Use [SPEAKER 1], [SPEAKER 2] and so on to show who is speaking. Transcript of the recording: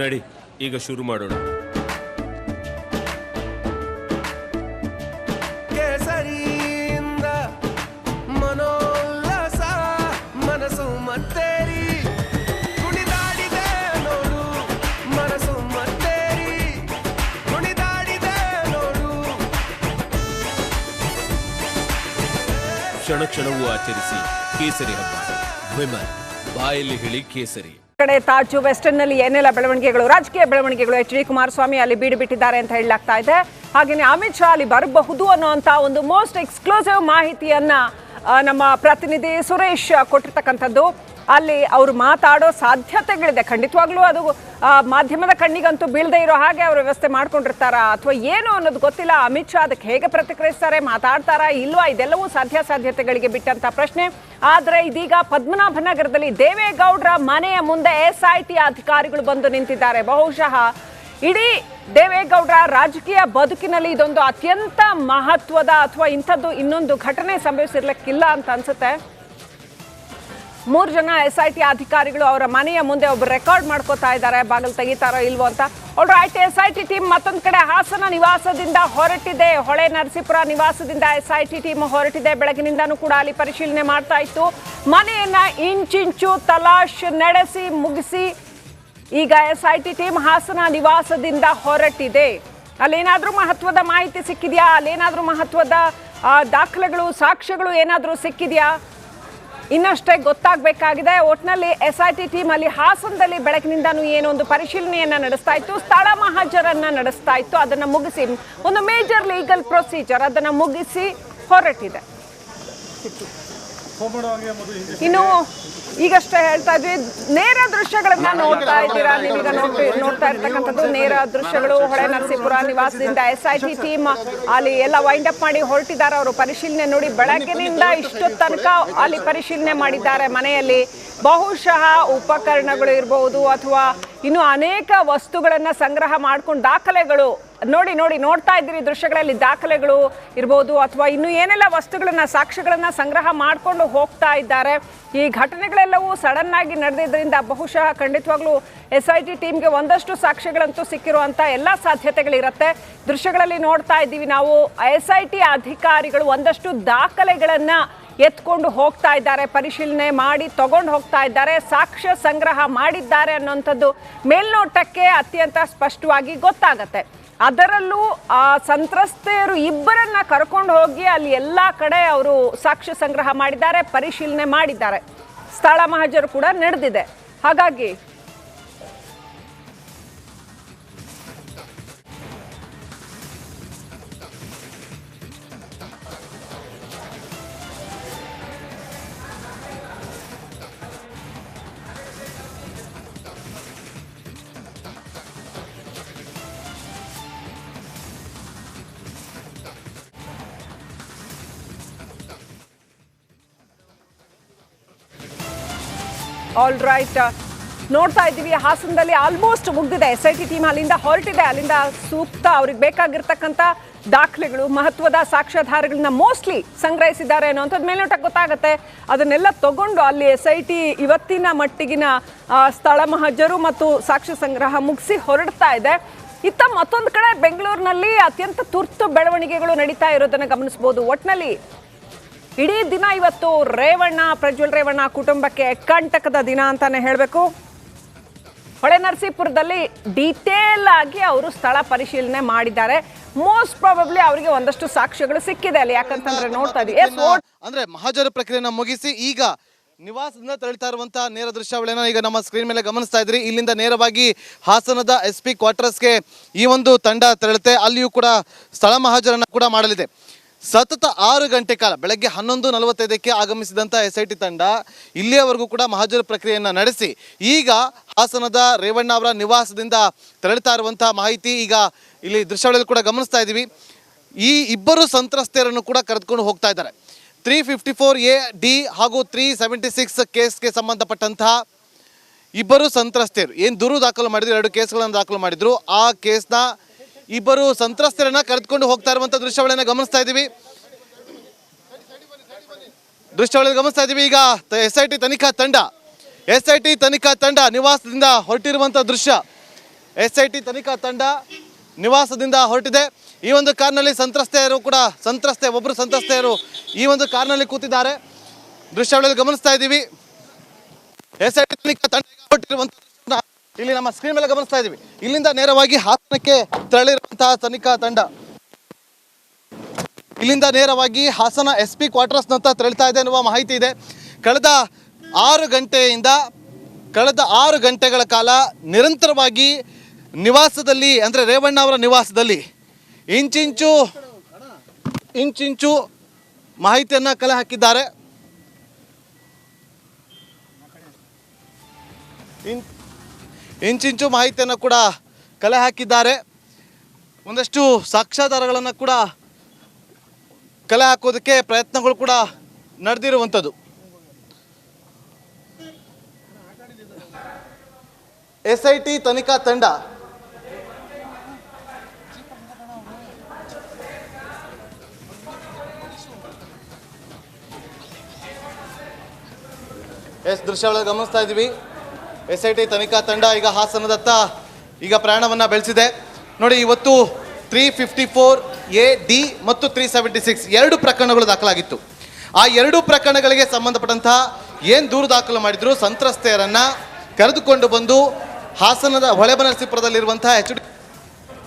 [SPEAKER 1] ನಡಿ ಈಗ ಶುರು ಮಾಡೋಣ. ಕೇಸರಿಯಿಂದ ಮನೋಲ್ಲಾಸ ಮನಸ್ಸು ಮತ್ತೇರಿ ಕುಣಿದಾಡಿದೆ ನೋಡು, ಮನಸ್ಸು ಮತ್ತೇರಿ ಕುಣಿದಾಡಿದೆ ನೋಡು. ಕ್ಷಣ ಕ್ಷಣವೂ ಆಚರಿಸಿ ಕೇಸರಿ ಹಬ್ಬ. ವಿಮಲ್ ಬಾಯಲ್ಲಿ ಹೇಳಿ ಕೇಸರಿ.
[SPEAKER 2] ಕಡೆ ತಾಜು ವೆಸ್ಟರ್ನ್ ನಲ್ಲಿ ಏನೆಲ್ಲ ಬೆಳವಣಿಗೆಗಳು, ರಾಜಕೀಯ ಬೆಳವಣಿಗೆಗಳು, ಎಚ್ ಡಿ ಕುಮಾರಸ್ವಾಮಿ ಅಲ್ಲಿ ಬೀಡು ಬಿಟ್ಟಿದ್ದಾರೆ ಅಂತ ಹೇಳಲಾಗ್ತಾ ಇದೆ. ಹಾಗೆಯೇ ಅಮಿತ್ ಶಾ ಅಲ್ಲಿ ಬರಬಹುದು ಅನ್ನುವಂತ ಒಂದು ಮೋಸ್ಟ್ ಎಕ್ಸ್ಕ್ಲೂಸಿವ್ ಮಾಹಿತಿಯನ್ನ ನಮ್ಮ ಪ್ರತಿನಿಧಿ ಸುರೇಶ್ ಕೊಟ್ಟಿರ್ತಕ್ಕಂಥದ್ದು. ಅಲ್ಲಿ ಅವರು ಮಾತಾಡೋ ಸಾಧ್ಯತೆಗಳಿದೆ. ಖಂಡಿತವಾಗ್ಲೂ ಅದು ಮಾಧ್ಯಮದ ಕಣ್ಣಿಗಂತೂ ಬೀಳದೇ ಇರೋ ಹಾಗೆ ಅವರು ವ್ಯವಸ್ಥೆ ಮಾಡ್ಕೊಂಡಿರ್ತಾರಾ ಅಥವಾ ಏನು ಅನ್ನೋದು ಗೊತ್ತಿಲ್ಲ. ಅಮಿತ್ ಶಾ ಅದಕ್ಕೆ ಹೇಗೆ ಪ್ರತಿಕ್ರಿಯಿಸ್ತಾರೆ, ಮಾತಾಡ್ತಾರಾ ಇಲ್ವಾ, ಇದೆಲ್ಲವೂ ಸಾಧ್ಯತೆಗಳಿಗೆ ಬಿಟ್ಟಂತ ಪ್ರಶ್ನೆ. ಆದರೆ ಇದೀಗ ಪದ್ಮನಾಭನಗರದಲ್ಲಿ ದೇವೇಗೌಡರ ಮನೆಯ ಮುಂದೆ SIT ಅಧಿಕಾರಿಗಳು ಬಂದು ನಿಂತಿದ್ದಾರೆ. ಬಹುಶಃ ಇಡೀ ದೇವೇಗೌಡರ ರಾಜಕೀಯ ಬದುಕಿನಲ್ಲಿ ಇದೊಂದು ಅತ್ಯಂತ ಮಹತ್ವದ ಅಥವಾ ಇಂಥದ್ದು ಇನ್ನೊಂದು ಘಟನೆ ಸಂಭವಿಸಿರ್ಲಿಕ್ಕಿಲ್ಲ ಅಂತ ಅನ್ಸುತ್ತೆ. 3 ಜನ SIT ಅಧಿಕಾರಿಗಳು ಅವರ ಮನೆಯ ಮುಂದೆ ಒಬ್ಬರು ರೆಕಾರ್ಡ್ ಮಾಡ್ಕೋತಾ ಇದ್ದಾರೆ, ಬಾಗಿಲು ತೆಗಿತಾರೋ ಇಲ್ವೋ ಅಂತ. ಆಲ್ರೈಟ್, SIT ಟೀಮ್ ಮತ್ತೊಂದು ಕಡೆ ಹಾಸನ ನಿವಾಸದಿಂದ ಹೊರಟಿದೆ. ಹೊಳೆ ನರಸೀಪುರ ನಿವಾಸದಿಂದ SIT ಟೀಮ್ ಹೊರಟಿದೆ. ಬೆಳಗಿನಿಂದಾನೂ ಕೂಡ ಅಲ್ಲಿ ಪರಿಶೀಲನೆ ಮಾಡ್ತಾ ಇತ್ತು. ಮನೆಯನ್ನ ಇಂಚಿಂಚು ತಲಾಶ್ ನಡೆಸಿ ಮುಗಿಸಿ ಈಗ SIT ಟೀಮ್ ಹಾಸನ ನಿವಾಸದಿಂದ ಹೊರಟಿದೆ. ಅಲ್ಲೇನಾದ್ರೂ ಮಹತ್ವದ ಮಾಹಿತಿ ಸಿಕ್ಕಿದ್ಯಾ, ಅಲ್ಲೇನಾದ್ರೂ ಮಹತ್ವದ ದಾಖಲೆಗಳು, ಸಾಕ್ಷ್ಯಗಳು ಏನಾದ್ರೂ ಸಿಕ್ಕಿದ್ಯಾ, ಇನ್ನಷ್ಟೇ ಗೊತ್ತಾಗಬೇಕಾಗಿದೆ. ಒಟ್ಟಿನಲ್ಲಿ SIT ಟೀಮ್ ಅಲ್ಲಿ ಹಾಸನದಲ್ಲಿ ಬೆಳಗಿನಿಂದಾನು ಏನೋ ಒಂದು ಪರಿಶೀಲನೆಯನ್ನ ನಡೆಸ್ತಾ ಇತ್ತು, ಸ್ಥಳ ಮಹಾಜರನ್ನ ನಡೆಸ್ತಾ ಇತ್ತು. ಅದನ್ನ ಮುಗಿಸಿ ಒಂದು ಮೇಜರ್ ಲೀಗಲ್ ಪ್ರೊಸೀಜರ್ ಅದನ್ನ ಮುಗಿಸಿ ಹೊರಟಿದೆ. ಇನ್ನು ಈಗಷ್ಟೇ ಹೇಳ್ತಾ ಇದ್ವಿ, ನೇರ ದೃಶ್ಯಗಳನ್ನ ನೋಡ್ತಾ ಇದ್ದೀರಾ ನೀವೀಗ. ನೋಡ್ತಾ ಇರ್ತಕ್ಕಂಥದ್ದು ನೇರ ದೃಶ್ಯಗಳು. ಹೊಳೆ ನರಸೀಪುರ ನಿವಾಸದಿಂದ SIT ಟೀಮ್ ಅಲ್ಲಿ ಎಲ್ಲ ವೈಂಡ್ ಅಪ್ ಮಾಡಿ ಹೊರಟಿದ್ದಾರೆ. ಅವರು ಪರಿಶೀಲನೆ ನೋಡಿ ಬೆಳಗ್ಗಿನಿಂದ ಇಷ್ಟು ತನಕ ಅಲ್ಲಿ ಪರಿಶೀಲನೆ ಮಾಡಿದ್ದಾರೆ. ಮನೆಯಲ್ಲಿ ಬಹುಶಃ ಉಪಕರಣಗಳು ಇರಬಹುದು ಅಥವಾ ಇನ್ನು ಅನೇಕ ವಸ್ತುಗಳನ್ನ ಸಂಗ್ರಹ ಮಾಡ್ಕೊಂಡು ದಾಖಲೆಗಳು ನೋಡ್ತಾ ಇದ್ದೀರಿ ದೃಶ್ಯಗಳಲ್ಲಿ, ದಾಖಲೆಗಳು ಇರ್ಬೋದು ಅಥವಾ ಇನ್ನು ಏನೆಲ್ಲ ವಸ್ತುಗಳನ್ನ, ಸಾಕ್ಷ್ಯಗಳನ್ನ ಸಂಗ್ರಹ ಮಾಡ್ಕೊಂಡು ಹೋಗ್ತಾ ಇದ್ದಾರೆ. ಈ ಘಟನೆಗಳೆಲ್ಲವೂ ಸಡನ್ ಆಗಿ ನಡೆದಿದ್ದರಿಂದ ಬಹುಶಃ ಖಂಡಿತವಾಗ್ಲೂ SIT ಟೀಮ್ಗೆ ಒಂದಷ್ಟು ಸಾಕ್ಷ್ಯಗಳಂತೂ ಸಿಕ್ಕಿರುವಂತ ಎಲ್ಲ ಸಾಧ್ಯತೆಗಳಿರುತ್ತೆ. ದೃಶ್ಯಗಳಲ್ಲಿ ನೋಡ್ತಾ ಇದ್ದೀವಿ ನಾವು, SIT ಅಧಿಕಾರಿಗಳು ಒಂದಷ್ಟು ದಾಖಲೆಗಳನ್ನ ಎತ್ಕೊಂಡು ಹೋಗ್ತಾ ಇದ್ದಾರೆ, ಪರಿಶೀಲನೆ ಮಾಡಿ ತಗೊಂಡು ಹೋಗ್ತಾ ಇದ್ದಾರೆ, ಸಾಕ್ಷ್ಯ ಸಂಗ್ರಹ ಮಾಡಿದ್ದಾರೆ ಅನ್ನುವಂಥದ್ದು ಮೇಲ್ನೋಟಕ್ಕೆ ಅತ್ಯಂತ ಸ್ಪಷ್ಟವಾಗಿ ಗೊತ್ತಾಗತ್ತೆ. ಅದರಲ್ಲೂ ಆ ಸಂತ್ರಸ್ತೆಯರು ಇಬ್ಬರನ್ನ ಕರ್ಕೊಂಡು ಹೋಗಿ ಅಲ್ಲಿ ಎಲ್ಲ ಕಡೆ ಅವರು ಸಾಕ್ಷ್ಯ ಸಂಗ್ರಹ ಮಾಡಿದ್ದಾರೆ, ಪರಿಶೀಲನೆ ಮಾಡಿದ್ದಾರೆ. ಸ್ಥಳ ಮಹಾಜರು ಕೂಡ ನಡೆದಿದೆ. ಹಾಗಾಗಿ ಆಲ್ ರೈಟ್, ನೋಡ್ತಾ ಇದ್ದೀವಿ ಹಾಸನದಲ್ಲಿ ಆಲ್ಮೋಸ್ಟ್ ಮುಗ್ದಿದೆ. SIT ಟೀಮ್ ಅಲ್ಲಿಂದ ಹೊರಟಿದೆ. ಅಲ್ಲಿಂದ ಸೂಕ್ತ ಅವ್ರಿಗೆ ಬೇಕಾಗಿರ್ತಕ್ಕಂಥ ದಾಖಲೆಗಳು, ಮಹತ್ವದ ಸಾಕ್ಷ್ಯಾಧಾರಗಳನ್ನ ಮೋಸ್ಟ್ಲಿ ಸಂಗ್ರಹಿಸಿದ್ದಾರೆ ಅನ್ನೋಂಥದ್ದು ಮೇಲ್ನೋಟಕ್ಕೆ ಗೊತ್ತಾಗುತ್ತೆ. ಅದನ್ನೆಲ್ಲ ತಗೊಂಡು ಅಲ್ಲಿ SIT ಇವತ್ತಿನ ಮಟ್ಟಿಗಿನ ಸ್ಥಳ ಮಹಜರು ಮತ್ತು ಸಾಕ್ಷ್ಯ ಸಂಗ್ರಹ ಮುಗಿಸಿ ಹೊರಡ್ತಾ ಇದೆ. ಇತ್ತ ಮತ್ತೊಂದು ಕಡೆ ಬೆಂಗಳೂರಿನಲ್ಲಿ ಅತ್ಯಂತ ತುರ್ತು ಬೆಳವಣಿಗೆಗಳು ನಡೀತಾ ಇರೋದನ್ನು ಗಮನಿಸಬಹುದು. ಒಟ್ಟಿನಲ್ಲಿ ಇಡೀ ದಿನ ಇವತ್ತು ಪ್ರಜ್ವಲ್ ರೇವಣ್ಣ ಕುಟುಂಬಕ್ಕೆ ಕಂಟಕದ ದಿನ ಅಂತಾನೆ ಹೇಳಬೇಕು. ಹೊಳೆ ನರಸೀಪುರದಲ್ಲಿ ಡೀಟೇಲ್ ಆಗಿ ಅವರು ಸ್ಥಳ ಪರಿಶೀಲನೆ ಮಾಡಿದ್ದಾರೆ. ಮೋಸ್ಟ್ ಪ್ರಾಬಬ್ಲಿ ಅವರಿಗೆ ಒಂದಷ್ಟು ಸಾಕ್ಷ್ಯಗಳು ಸಿಕ್ಕಿದೆ ಅಲ್ಲಿ. ಯಾಕಂತಂದ್ರೆ ನೋಡ್ತಾ ಇದೀವಿ
[SPEAKER 3] ಅಂದ್ರೆ ಮಹಾಜರ ಪ್ರಕ್ರಿಯೆಯನ್ನು ಮುಗಿಸಿ ಈಗ ನಿವಾಸದಿಂದ ತೆರಳ್ತಾ ಇರುವಂತಹ ನೇರ ದೃಶ್ಯಾವಳಿಯನ್ನು ಈಗ ನಮ್ಮ ಸ್ಕ್ರೀನ್ ಮೇಲೆ ಗಮನಿಸ್ತಾ ಇದ್ರಿ. ಇಲ್ಲಿಂದ ನೇರವಾಗಿ ಹಾಸನದ SP ಕ್ವಾರ್ಟರ್ಸ್ಗೆ ಈ ಒಂದು ತಂಡ ತೆರಳುತ್ತೆ. ಅಲ್ಲಿಯೂ ಕೂಡ ಸ್ಥಳ ಮಹಾಜರನ್ನ ಕೂಡ ಮಾಡಲಿದೆ. ಸತತ 6 ಗಂಟೆ ಕಾಲ ಬೆಳಗ್ಗೆ 11:45ಕ್ಕೆ ಆಗಮಿಸಿದಂಥ SIT ತಂಡ ಇಲ್ಲಿಯವರೆಗೂ ಕೂಡ ಮಹಾಜರು ಪ್ರಕ್ರಿಯೆಯನ್ನು ನಡೆಸಿ ಈಗ ಹಾಸನದ ರೇವಣ್ಣ ಅವರ ನಿವಾಸದಿಂದ ತೆರಳುತ್ತಾ ಇರುವಂತಹ ಮಾಹಿತಿ ಈಗ ಇಲ್ಲಿ ದೃಶ್ಯಾವಳಿಯಲ್ಲಿ ಕೂಡ ಗಮನಿಸ್ತಾ ಇದ್ದೀವಿ. ಈ ಇಬ್ಬರು ಸಂತ್ರಸ್ತೆಯರನ್ನು ಕೂಡ ಕರೆದುಕೊಂಡು ಹೋಗ್ತಾ ಇದ್ದಾರೆ. 354A-D ಹಾಗೂ 376 ಕೇಸ್ಗೆ ಸಂಬಂಧಪಟ್ಟಂತಹ ಇಬ್ಬರು ಸಂತ್ರಸ್ತೆಯರು ಏನು ದೂರು ದಾಖಲು ಮಾಡಿದ್ರು, 2 ಕೇಸ್ಗಳನ್ನು ದಾಖಲು ಮಾಡಿದ್ರು. ಆ ಕೇಸ್ನ ಇಬ್ಬರು ಸಂತ್ರಸ್ತರನ್ನ ಕರೆದುಕೊಂಡು ಹೋಗ್ತಾ ಇರುವಂತ ದೃಶ್ಯಾವಳಿಯನ್ನು ಗಮನಿಸ್ತಾ ಇದ್ದೀವಿ. ಈಗ SIT ತನಿಖಾ ತಂಡ SIT ತನಿಖಾ ತಂಡ ನಿವಾಸದಿಂದ ಹೊರಟಿರುವಂಥ ದೃಶ್ಯ. SIT ತನಿಖಾ ತಂಡ ನಿವಾಸದಿಂದ ಹೊರಟಿದೆ. ಈ ಒಂದು ಕಾರ್ನಲ್ಲಿ ಒಬ್ಬರು ಸಂತ್ರಸ್ತೆಯರು ಈ ಒಂದು ಕಾರ್ನಲ್ಲಿ ಕೂತಿದ್ದಾರೆ. ದೃಶ್ಯಾವಳಿಯಲ್ಲಿ ಗಮನಿಸ್ತಾ ಇದ್ದೀವಿ. SIT ತನಿಖಾ ತಂಡ ಹೊರಟಿರುವಂಥ ಇಲ್ಲಿ ನಮ್ಮ ಸ್ಕ್ರೀನ್ ಮೇಲೆ ಗಮನಿಸ್ತಾ ಇದ್ದೀವಿ. ಇಲ್ಲಿಂದ ನೇರವಾಗಿ ಹಾಸನಕ್ಕೆ ತೆರಳಿರುವಂತಹ ತನಿಖಾ ತಂಡ ಇಲ್ಲಿಂದ ನೇರವಾಗಿ ಹಾಸನ SP ಕ್ವಾರ್ಟರ್ಸ್ನತ್ತ ತೆರಳ್ತಾ ಇದೆ ಎನ್ನುವ ಮಾಹಿತಿ ಇದೆ. ಕಳೆದ 6 ಗಂಟೆಗಳ ಕಾಲ ನಿರಂತರವಾಗಿ ನಿವಾಸದಲ್ಲಿ ಅಂದರೆ ರೇವಣ್ಣ ಅವರ ನಿವಾಸದಲ್ಲಿ ಇಂಚಿಂಚು ಮಾಹಿತಿಯನ್ನು ಕಲೆ ಹಾಕಿದ್ದಾರೆ. ಇಂಚಿಂಚು ಮಾಹಿತಿಯನ್ನು ಕೂಡ ಕಲೆ ಹಾಕಿದ್ದಾರೆ. ಒಂದಷ್ಟು ಸಾಕ್ಷ್ಯಾಧಾರಗಳನ್ನು ಕೂಡ ಕಲೆ ಹಾಕೋದಕ್ಕೆ ಪ್ರಯತ್ನಗಳು ಕೂಡ ನಡೆದಿರುವಂಥದ್ದು. SIT ತನಿಖಾ ತಂಡ ದೃಶ್ಯಗಳಲ್ಲಿ ಗಮನಿಸ್ತಾ ಇದ್ದೀವಿ. SIT ತನಿಖಾ ತಂಡ ಈಗ ಹಾಸನದತ್ತ ಈಗ ಪ್ರಯಾಣವನ್ನು ಬೆಳೆಸಿದೆ. ನೋಡಿ, ಇವತ್ತು 354A, D ಮತ್ತು 376 2 ಪ್ರಕರಣಗಳು ದಾಖಲಾಗಿತ್ತು. ಆ 2 ಪ್ರಕರಣಗಳಿಗೆ ಸಂಬಂಧಪಟ್ಟಂತಹ ಏನು ದೂರು ದಾಖಲು ಮಾಡಿದ್ರು, ಸಂತ್ರಸ್ತೆಯರನ್ನು ಕರೆದುಕೊಂಡು ಬಂದು ಹಾಸನದ ಹೊಳೆಬನರಸೀಪುರದಲ್ಲಿರುವಂತಹ HD